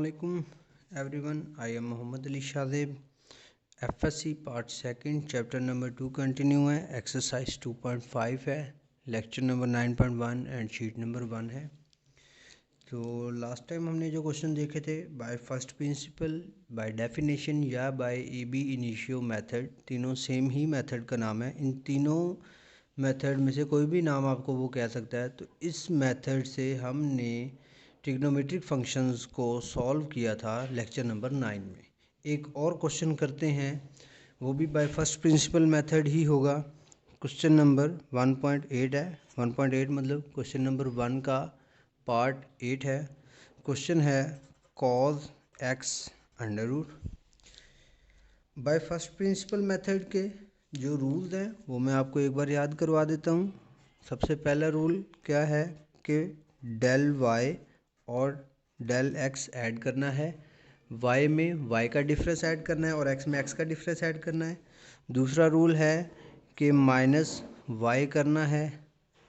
अस्सलामुअलैकुम everyone, I am Mohammad Ali Shadab. FSC part second chapter number 2 continue है। Exercise 2.5 है, lecture number 9.1 and sheet number 1 है। तो लास्ट टाइम हमने जो क्वेश्चन देखे थे, bye first principal, by definition या बाय एबी इनिशियो मेथड, तीनों सेम ही मेथड का नाम है। इन तीनों मेथड में से कोई भी नाम आपको वो कह सकता है। तो इस मेथड से हमने ट्रिग्नोमेट्रिक फंक्शंस को सॉल्व किया था लेक्चर नंबर 9 में। एक और क्वेश्चन करते हैं, वो भी बाय फर्स्ट प्रिंसिपल मेथड ही होगा। क्वेश्चन नंबर 1.8 है। 1.8 मतलब क्वेश्चन नंबर 1 का पार्ट 8 है। क्वेश्चन है cos x under root. By first principle method के जो रूल्स हैं वो मैं आपको एक बार याद करवा देता हूँ। सबसे पहला रूल क्या है कि डेल y और डेल x ऐड करना है। y में y का डिफरेंस ऐड करना है और x में x का डिफरेंस ऐड करना है। दूसरा रूल है कि माइनस y करना है।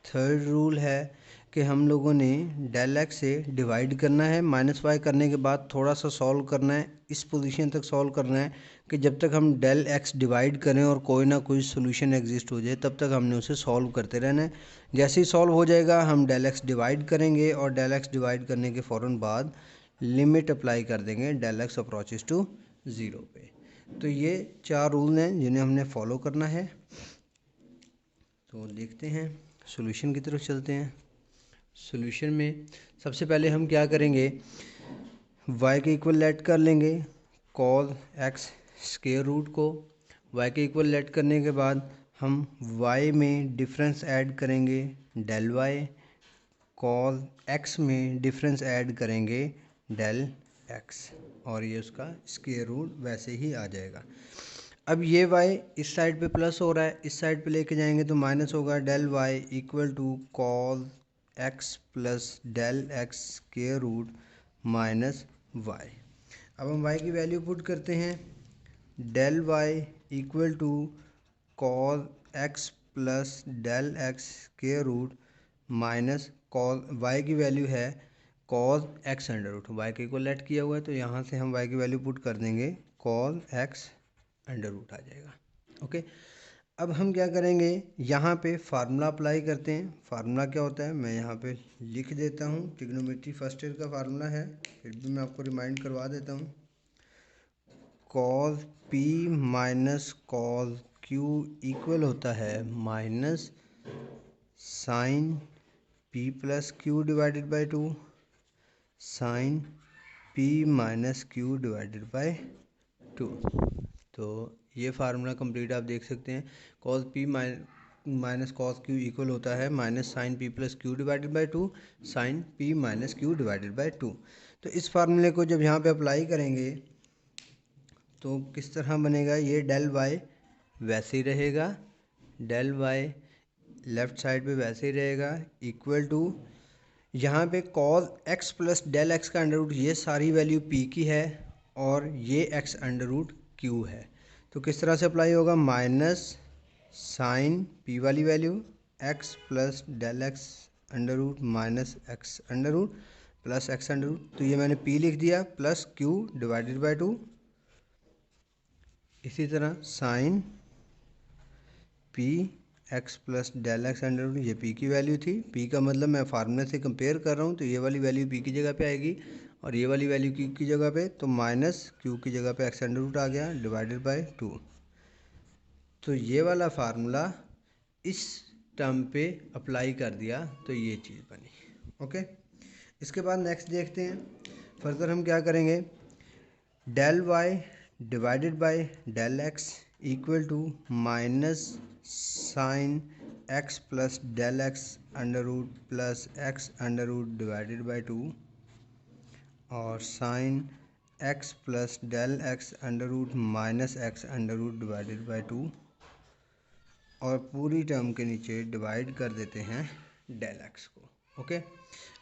थर्ड रूल है कि हम लोगों ने डेल x से डिवाइड करना है। माइनस y करने के बाद थोड़ा सा सॉल्व करना है, इस पोजीशन तक सॉल्व करना है कि जब तक हम डेल x डिवाइड करें और कोई ना कोई सोल्यूशन एग्जिस्ट हो जाए तब तक हमने उसे सॉल्व करते रहना है। जैसे ही सॉल्व हो जाएगा हम डेल x डिवाइड करेंगे और डेल x डिवाइड करने के फ़ौरन बाद लिमिट अप्लाई कर देंगे डेल x अप्रोचेस टू 0 पे। तो ये 4 रूल हैं जिन्हें हमने फॉलो करना है। तो देखते हैं, सॉल्यूशन की तरफ चलते हैं। सॉल्यूशन में सबसे पहले हम क्या करेंगे, y के इक्वल लेट कर लेंगे cos x स्क्वायर रूट को। y के इक्वल लेट करने के बाद हम y में डिफरेंस ऐड करेंगे डेल y, cos x में डिफरेंस ऐड करेंगे डेल x, और ये उसका स्क्वायर रूट वैसे ही आ जाएगा। अब ये y इस साइड पे प्लस हो रहा है, इस साइड पे लेके जाएंगे तो माइनस होगा। Del y equal to cos x plus del x square root minus y। अब हम y की वैल्यू पुट करते हैं। Del y equal to cos x plus del x square root minus cos y की value है cos x under root. y के equal let किया हुआ है तो यहाँ से हम y की वैल्यू पुट कर देंगे, cos x अंडर रूट आ जाएगा। ओके, अब हम क्या करेंगे, यहाँ पे फार्मूला अप्लाई करते हैं। फार्मूला क्या होता है मैं यहाँ पे लिख देता हूँ। ट्रिग्नोमेट्री फर्स्ट ईयर का फार्मूला है, फिर भी मैं आपको रिमाइंड करवा देता हूँ। cos p minus cos q equal होता है minus sine p plus q divided by 2 sine p minus q divided by 2। तो ये फार्मूला कंप्लीट आप देख सकते हैं। cos p minus cos q equal होता है minus sine p plus q divided by 2 sine p minus q divided by 2। तो इस फार्मूले को जब यहाँ पे अप्लाई करेंगे तो किस तरह बनेगा, ये डेल y वैसे ही रहेगा, डेल y लेफ़्ट साइड पे वैसे ही रहेगा, इक्वल टू यहाँ पे cos x plus del x का अंडर रूट, ये सारी वैल्यू p की है और ये x अंडर रूट q है। तो किस तरह से अप्लाई होगा, माइनस साइन p वाली value x plus del x under root minus x under root plus x under root. तो ये मैंने p लिख दिया प्लस q डिवाइडेड बाई 2। इसी तरह sine p x plus del x under root, ये p की वैल्यू थी। p का मतलब मैं फार्मूले से कंपेयर कर रहा हूँ तो ये वाली वैल्यू p की जगह पे आएगी और ये वाली वैल्यू q की जगह पे, तो माइनस q की जगह पे x अंडर रूट आ गया डिवाइडेड बाई 2। तो ये वाला फार्मूला इस टर्म पे अप्लाई कर दिया तो ये चीज़ बनी। ओके, इसके बाद नेक्स्ट देखते हैं। फर्दर हम क्या करेंगे, del y divided by del x equal to minus sine x plus del x under root plus x under root divided by 2 और sine x plus del x under root minus x under root divided by 2 और पूरी term के नीचे divide कर देते हैं del x को। Okay,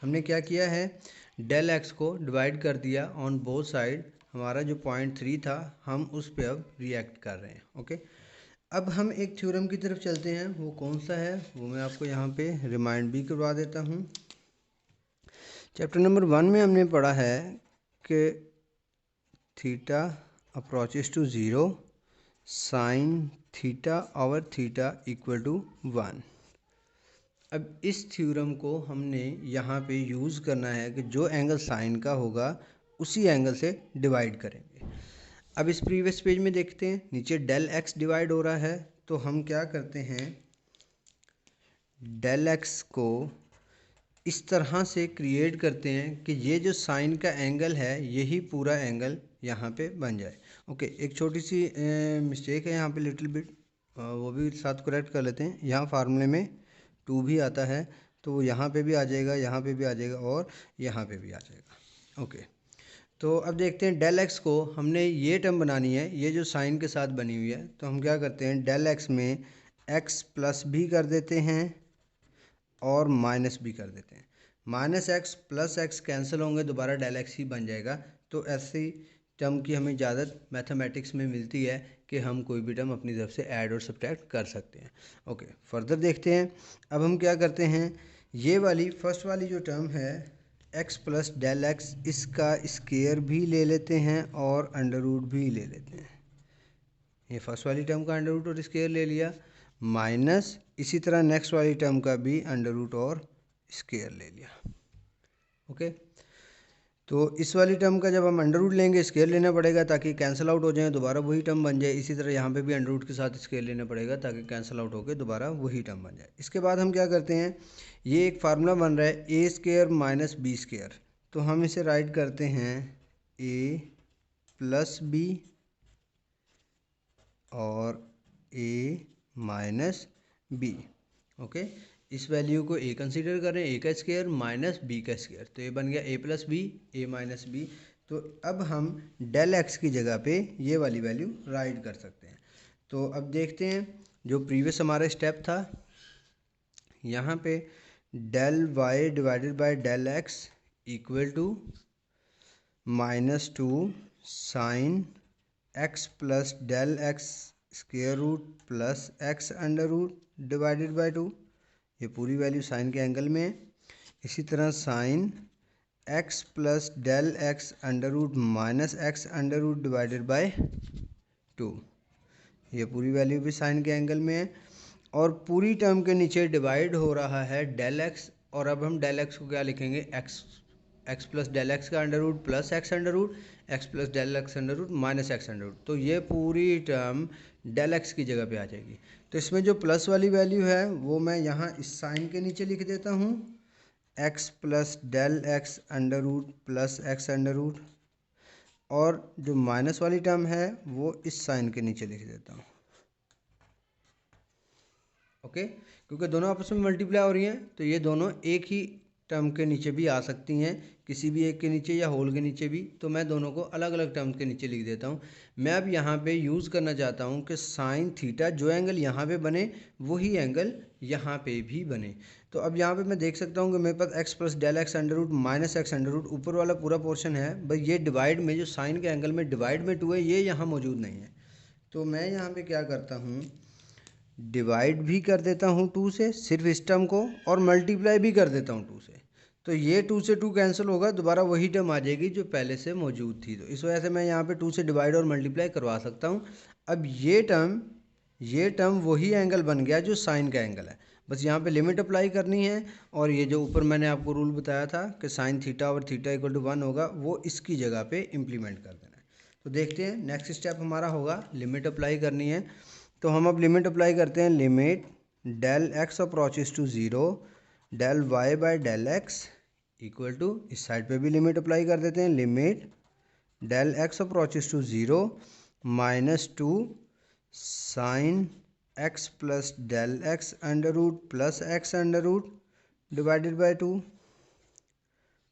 हमने क्या किया है, डेल x को डिवाइड कर दिया ऑन बोथ साइड। हमारा जो पॉइंट 3 था हम उस पे अब रिएक्ट कर रहे हैं। ओके, अब हम एक थ्योरम की तरफ चलते हैं। वो कौन सा है वो मैं आपको यहाँ पे रिमाइंड भी करवा देता हूँ। चैप्टर नंबर 1 में हमने पढ़ा है कि theta approaches to 0 sine theta over theta equal to 1। अब इस थ्योरम को हमने यहाँ पे यूज़ करना है कि जो एंगल साइन का होगा उसी एंगल से डिवाइड करेंगे। अब इस प्रीवियस पेज में देखते हैं, नीचे डेल एक्स डिवाइड हो रहा है, तो हम क्या करते हैं, डेल एक्स को इस तरह से क्रिएट करते हैं कि ये जो साइन का एंगल है यही पूरा एंगल यहाँ पे बन जाए। ओके, एक छोटी सी मिस्टेक है यहाँ पे लिटिल बिट, वो भी साथ करेक्ट कर लेते हैं। यहाँ फार्मूले में 2 भी आता है, तो यहाँ पे भी आ जाएगा, यहाँ पे भी आ जाएगा और यहाँ पे भी आ जाएगा। ओके, तो अब देखते हैं डेल एक्स को हमने ये टर्म बनानी है, ये जो साइन के साथ बनी हुई है, तो हम क्या करते हैं, डेल एक्स में एक्स प्लस भी कर देते हैं और माइनस भी कर देते हैं। Minus x plus x cancel होंगे, दोबारा डेल एक्स ही बन जाएगा। तो ऐसी टर्म की हमें इजाज़त मैथमेटिक्स में मिलती है कि हम कोई भी टर्म अपनी तरफ से ऐड और सब्ट्रैक्ट कर सकते हैं। ओके, फर्दर देखते हैं। अब हम क्या करते हैं, ये वाली फर्स्ट वाली जो टर्म है एक्स प्लस डेल एक्स, इसका स्क्वायर भी ले लेते हैं और अंडर रूट भी ले लेते हैं। ये फर्स्ट वाली टर्म का अंडर रूट और स्क्वायर ले लिया, माइनस इसी तरह नेक्स्ट वाली टर्म का भी अंडर रूट और स्क्वायर ले लिया। ओके, तो इस वाली टर्म का जब हम अंडर रूट लेंगे स्क्वायर लेना पड़ेगा ताकि कैंसिल आउट हो जाए, दोबारा वही टर्म बन जाए। इसी तरह यहाँ पे भी अंडर रूट के साथ स्क्वायर लेना पड़ेगा ताकि कैंसिल आउट होकर दोबारा वही टर्म बन जाए। इसके बाद हम क्या करते हैं, ये एक फार्मूला बन रहा है ए स्क्वायर माइनस बी स्क्वायर, तो हम इसे राइट करते हैं ए प्लस बी और ए माइनस बी। ओके, इस वैल्यू को ए कंसीडर करें, ए का स्क्वायर माइनस बी का स्क्वायर, तो ये बन गया ए प्लस बी, ए माइनस बी। तो अब हम डेल एक्स की जगह पे ये वाली वैल्यू राइट कर सकते हैं। तो अब देखते हैं, जो प्रीवियस हमारा स्टेप था, यहाँ पे del Y divided by del X equal to -2 sine X plus del X square root plus X under root divided by 2। ये पूरी वैल्यू साइन के एंगल में है। इसी तरह sine X plus del X under root minus X under root divided by 2, ये पूरी value भी साइन के एंगल में है। और पूरी टर्म के नीचे डिवाइड हो रहा है डेल एक्स, और अब हम डेल एक्स को क्या लिखेंगे, एक्स प्लस डेल एक्स का under root plus X under root, X plus del X under root minus X under root. तो ये पूरी टर्म डेल एक्स की जगह पे आ जाएगी। तो इसमें जो प्लस वाली वैल्यू है वो मैं यहाँ इस साइन के नीचे लिख देता हूँ, X plus del X under root plus X under root, और जो माइनस वाली टर्म है वो इस साइन के नीचे लिख देता हूँ। ओके, क्योंकि दोनों आपस में मल्टीप्लाई हो रही हैं, तो ये दोनों एक ही टर्म के नीचे भी आ सकती हैं, किसी भी एक के नीचे या होल के नीचे भी। तो मैं दोनों को अलग अलग टर्म्स के नीचे लिख देता हूँ। मैं अब यहाँ पे यूज़ करना चाहता हूँ कि साइन थीटा जो एंगल यहाँ पे बने वही एंगल यहाँ पे भी बने। तो अब यहाँ पे मैं देख सकता हूँ कि मेरे पास X plus del X under root minus X under root ऊपर वाला पूरा पोर्शन है, बस ये डिवाइड में जो साइन के एंगल में डिवाइड में 2 है, ये यहाँ मौजूद नहीं है। तो मैं यहाँ पर क्या करता हूँ, डिवाइड भी कर देता हूँ 2 से सिर्फ इस टर्म को, और मल्टीप्लाई भी कर देता हूँ 2 से। तो ये 2 से 2 कैंसिल होगा, दोबारा वही टर्म आ जाएगी जो पहले से मौजूद थी। तो इस वजह से मैं यहाँ पे 2 से डिवाइड और मल्टीप्लाई करवा सकता हूँ। अब ये टर्म वही एंगल बन गया जो साइन का एंगल है, बस यहाँ पे लिमिट अप्लाई करनी है। और ये जो ऊपर मैंने आपको रूल बताया था कि साइन थीटा और थीटा इक्वल टू 1 होगा, वो इसकी जगह पे इम्प्लीमेंट कर देना है। तो देखते हैं नेक्स्ट स्टेप हमारा होगा लिमिट अप्लाई करनी है। तो हम अब लिमिट अप्लाई करते हैं, limit del X approaches to 0 del Y by del X equal to, इस साइड पे भी लिमिट अप्लाई कर देते हैं, limit del X approaches to 0 -2 sine X plus del X under root plus X under root divided by 2,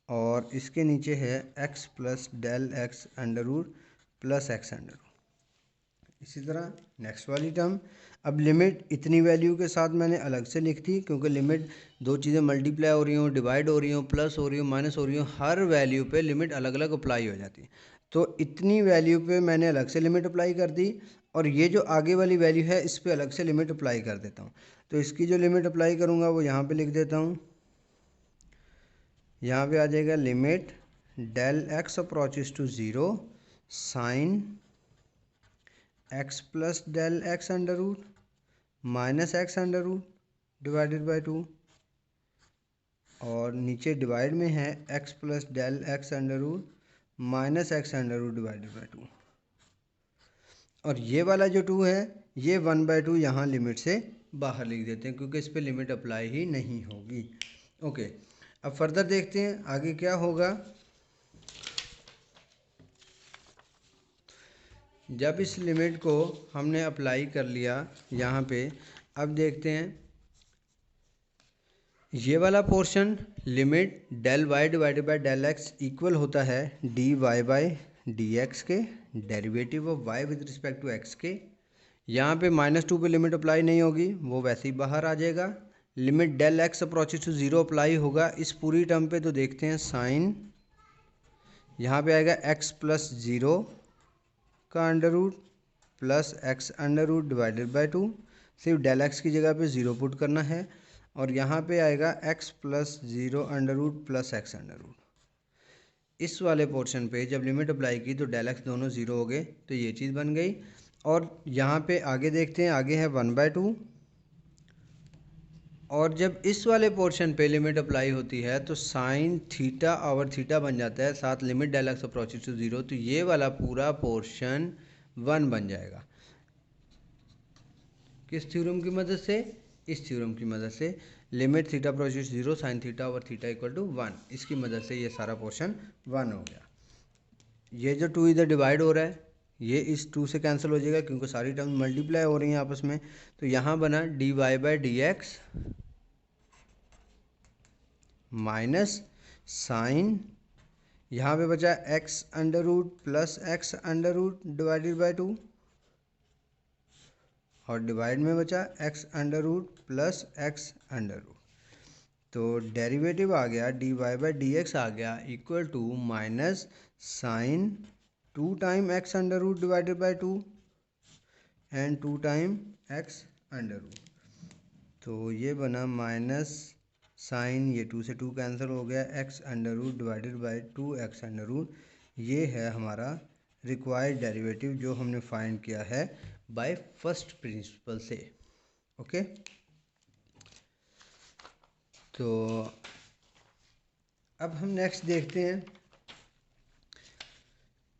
और इसके नीचे है X plus del X under root plus X under root. इसी तरह नेक्स्ट वाली टर्म, अब लिमिट इतनी value के साथ मैंने अलग से लिख दी, क्योंकि लिमिट दो चीज़ें मल्टीप्लाई हो रही हों, डिवाइड हो रही हों, प्लस हो रही हो, माइनस हो रही हो, हर वैल्यू पे लिमिट अलग अलग अप्लाई हो जाती है। तो इतनी वैल्यू पे मैंने अलग से लिमिट अप्लाई कर दी, और ये जो आगे वाली वैल्यू है इस पर अलग से लिमिट अप्लाई कर देता हूँ। तो इसकी जो लिमिट अप्लाई करूँगा वो यहाँ पर लिख देता हूँ, यहाँ पर आ जाएगा limit del X approaches to zero sine X plus del X under root minus X under root divided by 2, और नीचे डिवाइड में है X plus del X under root minus X under root divided by 2, और ये वाला जो 2 है ये 1/2 यहाँ लिमिट से बाहर लिख देते हैं क्योंकि इस पर लिमिट अप्लाई ही नहीं होगी। ओके, अब फर्दर देखते हैं आगे क्या होगा। जब इस लिमिट को हमने अप्लाई कर लिया यहाँ पे, अब देखते हैं ये वाला portion limit del Y divided by del X equal होता है D Y by D X के, derivative of Y with respect to X के। यहाँ पे -2 पे लिमिट अप्लाई नहीं होगी, वो वैसे ही बाहर आ जाएगा। Limit del X approaches to zero apply होगा इस पूरी टर्म पे, तो देखते हैं साइन यहाँ पे आएगा एक्स प्लस ज़ीरो का under root plus X under root divided by 2, सिर्फ डेल एक्स की जगह पे ज़ीरो पुट करना है, और यहाँ पे आएगा X plus zero under root plus X under root. इस वाले पोर्शन पे जब लिमिट अप्लाई की तो डेल एक्स दोनों ज़ीरो हो गए, तो ये चीज़ बन गई। और यहाँ पे आगे देखते हैं, आगे है 1/2, और जब इस वाले पोर्शन पे लिमिट अप्लाई होती है तो साइन थीटा ओवर थीटा बन जाता है, साथ limit del X approaches to zero, तो ये वाला पूरा पोर्शन 1 बन जाएगा। किस थ्योरम की मदद से? इस थ्योरम की मदद से, limit theta approaches zero sine theta over theta equal to 1, इसकी मदद से ये सारा पोर्शन 1 हो गया। ये जो 2 इधर डिवाइड हो रहा है ये इस 2 से कैंसिल हो जाएगा क्योंकि सारी टर्म मल्टीप्लाई हो रही हैं आपस में, तो यहाँ बना D Y by D X minus sign, यहाँ पे बचा X under root plus X under root divided by 2, और डिवाइड में बचा X under root plus X under root. तो डेरिवेटिव आ गया D Y by D X आ गया equal to minus sign 2 time X under root divided by 2 and 2 time X under root. तो ये बना माइनस साइन, ये 2 से 2 कैंसिल हो गया, X under root divided by 2 X under root. ये है हमारा रिक्वायर्ड डेरिवेटिव जो हमने फाइंड किया है बाय फर्स्ट प्रिंसिपल से। ओके, तो अब हम नेक्स्ट देखते हैं।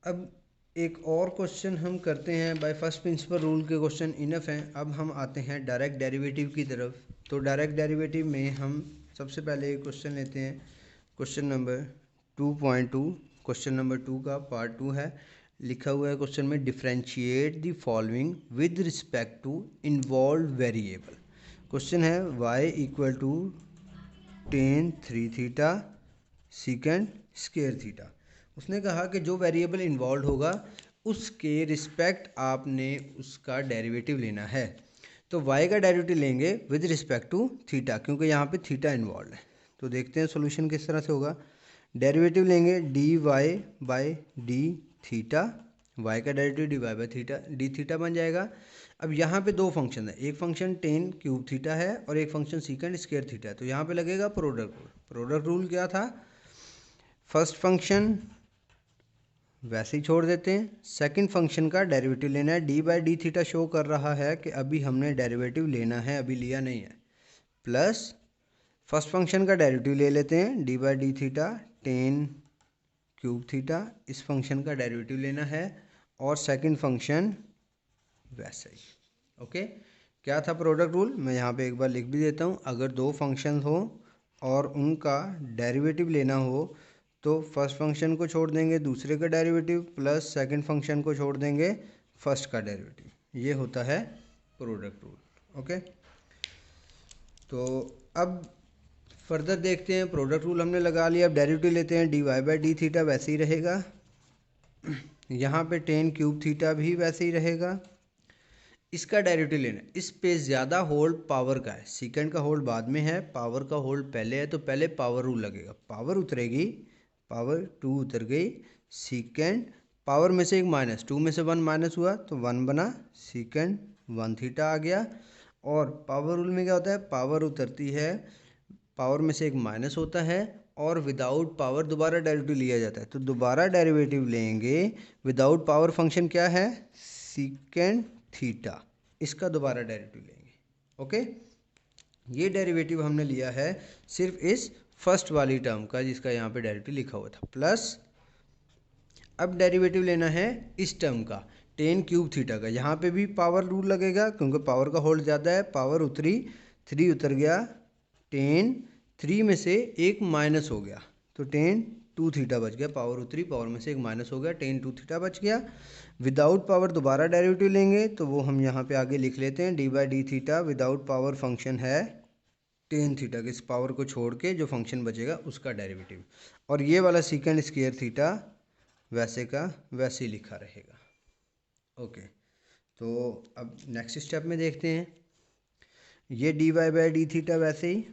अब एक और क्वेश्चन हम करते हैं, बाय फर्स्ट प्रिंसिपल रूल के क्वेश्चन इनफ हैं। अब हम आते हैं डायरेक्ट डेरिवेटिव की तरफ। तो डायरेक्ट डेरिवेटिव में हम सबसे पहले एक क्वेश्चन लेते हैं, क्वेश्चन नंबर 2.2। क्वेश्चन नंबर 2 का पार्ट 2 है। लिखा हुआ है क्वेश्चन में, differentiate the following with respect to involve variable. Question है y equal to tan 3 theta secant square theta. उसने कहा कि जो वेरिएबल इन्वॉल्व होगा उसके रिस्पेक्ट आपने उसका डेरिवेटिव लेना है। तो y का डेरिवेटिव लेंगे विद रिस्पेक्ट टू थीटा, क्योंकि यहाँ पे थीटा इन्वॉल्व है। तो देखते हैं सॉल्यूशन किस तरह से होगा। डेरिवेटिव लेंगे D Y by D theta, y का derivative D Y by theta D theta बन जाएगा। अब यहाँ पे दो फंक्शन है, एक फंक्शन टेन क्यूब थीटा है और एक फंक्शन सीकेंड स्क्वायर थीटा है। तो यहाँ पे लगेगा प्रोडक्ट रूल। प्रोडक्ट रूल क्या था? फर्स्ट फंक्शन वैसे ही छोड़ देते हैं, सेकंड फंक्शन का डेरिवेटिव लेना है। D by D theta show कर रहा है कि अभी हमने डेरिवेटिव लेना है, अभी लिया नहीं है, प्लस फर्स्ट फंक्शन का डेरिवेटिव ले लेते हैं D by D theta tan cube theta, इस फंक्शन का डेरिवेटिव लेना है, और सेकंड फंक्शन वैसे ही। ओके, क्या था प्रोडक्ट रूल? मैं यहाँ पे एक बार लिख भी देता हूँ। अगर दो फंक्शन हो और उनका डेरिवेटिव लेना हो तो फर्स्ट फंक्शन को छोड़ देंगे दूसरे का डेरिवेटिव, प्लस सेकंड फंक्शन को छोड़ देंगे फर्स्ट का डेरिवेटिव। ये होता है प्रोडक्ट रूल। ओके, तो अब फर्दर देखते हैं। प्रोडक्ट रूल हमने लगा लिया, अब डेरिवेटिव लेते हैं। D Y by D theta वैसे ही रहेगा, यहाँ पे टेन क्यूब थीटा भी वैसे ही रहेगा। इसका डेरिवेटिव लेना, इस पे ज़्यादा होल्ड पावर का है, सीकेंड का होल्ड बाद में है, पावर का होल्ड पहले है, तो पहले पावर रूल लगेगा। पावर उतरेगी, पावर 2 उतर गई, सीकेंड पावर में से एक माइनस, 2 में से 1 माइनस हुआ तो 1 बना, सीकेंड 1 थीटा आ गया। और पावर रूल में क्या होता है? पावर उतरती है, पावर में से एक माइनस होता है और विदाउट पावर दोबारा डेरिवेटिव लिया जाता है, तो दोबारा डेरिवेटिव लेंगे विदाउट पावर फंक्शन क्या है, सीकेंड थीटा, इसका दोबारा डेरिवेटिव लेंगे। ओके, ये डेरिवेटिव हमने लिया है सिर्फ इस फर्स्ट वाली टर्म का जिसका यहाँ पे डेरिवेटिव लिखा हुआ था, प्लस अब डेरिवेटिव लेना है इस टर्म का टेन क्यूब थीटा का। यहाँ पे भी पावर रूल लगेगा क्योंकि पावर का होल्ड ज़्यादा है, पावर उतरी, 3 उतर गया, टेन 3 में से एक माइनस हो गया तो टेन 2 थीटा बच गया, पावर उतरी, पावर में से एक माइनस हो गया, टेन 2 थीटा बच गया। विदाउट पावर दोबारा डेरिवेटिव लेंगे तो वो हम यहाँ पे आगे लिख लेते हैं, D by D theta without power function है टेन थीटा के, इस पावर को छोड़ के जो फंक्शन बचेगा उसका डेरिवेटिव, और ये वाला सीकेंड स्क्वायर थीटा वैसे का वैसे ही लिखा रहेगा। ओके, तो अब नेक्स्ट स्टेप में देखते हैं, ये D Y by D theta वैसे ही,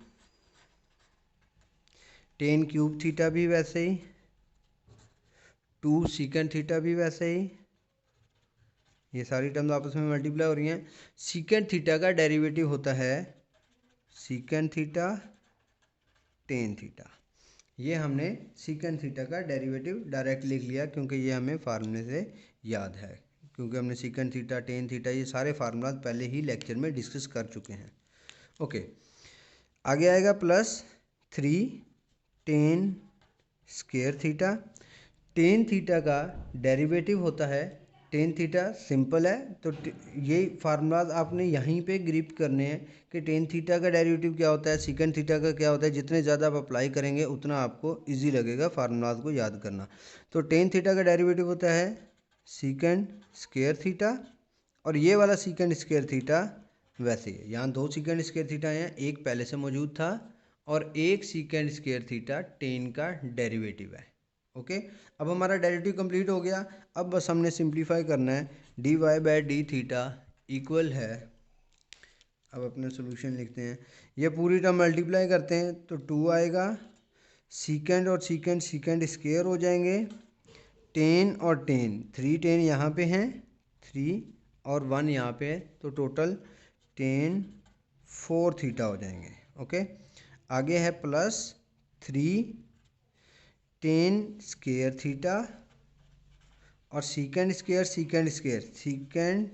टेन क्यूब थीटा भी वैसे ही, 2 सीकेंड थीटा भी वैसे ही, ये सारी टर्म्स आपस में मल्टीप्लाई हो रही हैं। सीकेंड थीटा का डेरिवेटिव होता है सीकेंड थीटा टेन थीटा, ये हमने सीकेंड थीटा का डेरिवेटिव डायरेक्ट लिख लिया क्योंकि ये हमें फार्मूले से याद है, क्योंकि हमने सीकेंड थीटा टेन थीटा ये सारे फार्मूला पहले ही लेक्चर में डिस्कस कर चुके हैं। ओके, आगे आएगा plus 3 ten square theta, tan theta का डेरिवेटिव होता है टेन थीटा, सिंपल है, तो ये फार्मूलाज आपने यहीं पे ग्रिप करने हैं कि टेन थीटा का डेरिवेटिव क्या होता है, सीकेंड थीटा का क्या होता है, जितने ज़्यादा आप अप्लाई करेंगे उतना आपको इजी लगेगा फार्मूलाज को याद करना। तो टेन थीटा का डेरिवेटिव होता है सीकेंड स्क्वायर थीटा, और ये वाला सीकेंड स्क्वायर थीटा वैसे ही है, यहाँ 2 सीकेंड स्क्वायर थीटा हैं, एक पहले से मौजूद था और एक सीकेंड स्क्वायर थीटा टेन का डेरिवेटिव है। ओके, अब हमारा डेरिवेटिव कंप्लीट हो गया, अब बस हमने सिंप्लीफाई करना है, D Y by D theta equal है, अब अपने सोल्यूशन लिखते हैं, ये पूरी टर्म मल्टीप्लाई करते हैं तो 2 आएगा, सीकेंड और सीकेंड सीकेंड स्क्वायर हो जाएंगे, टेन और टेन 3 टेन यहाँ पे हैं 3 और 1 यहाँ पे है, तो टोटल टेन 4 थीटा हो जाएंगे। ओके, आगे है प्लस 3 टेन स्क्वायर थीटा और secant square secant square सीकेंड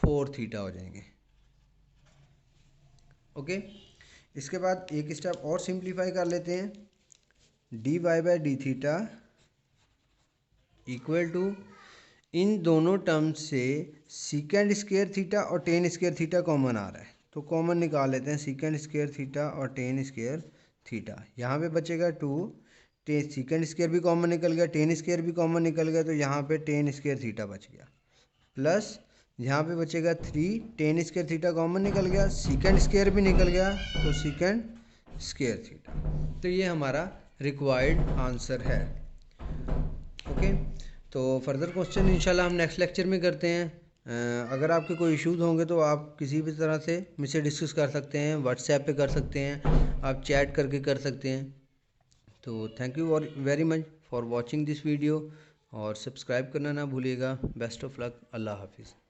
4 theta हो जाएंगे। ओके, इसके बाद एक स्टेप और सिंप्लीफाई कर लेते हैं, D Y by D theta equal to, इन दोनों टर्म्स से सीकेंड स्क्वायर थीटा और टेन स्क्वायर थीटा कॉमन आ रहा है तो कॉमन निकाल लेते हैं, सीकेंड स्क्वायर थीटा और टेन स्क्वायर थीटा, यहाँ पे बचेगा 2, टेन सीकेंड स्क्वायर भी कॉमन निकल गया, टेन स्क्वायर भी कॉमन निकल गया, तो यहाँ पे टेन स्क्वायर थीटा बच गया, प्लस यहाँ पे बचेगा 3, टेन स्क्वायर थीटा कॉमन निकल गया, सीकेंड स्क्वायर भी निकल गया तो सीकेंड स्क्वायर थीटा, तो ये हमारा रिक्वायर्ड आंसर है। ओके, तो फर्दर क्वेश्चन इंशाल्लाह हम नेक्स्ट लेक्चर में करते हैं। अगर आपके कोई इश्यूज़ होंगे तो आप किसी भी तरह से मुझसे डिस्कस कर सकते हैं, व्हाट्सएप पे कर सकते हैं, आप चैट करके कर सकते हैं। तो thank you very much for watching this video, और सब्सक्राइब करना ना भूलिएगा। बेस्ट ऑफ लक, अल्लाह हाफिज़।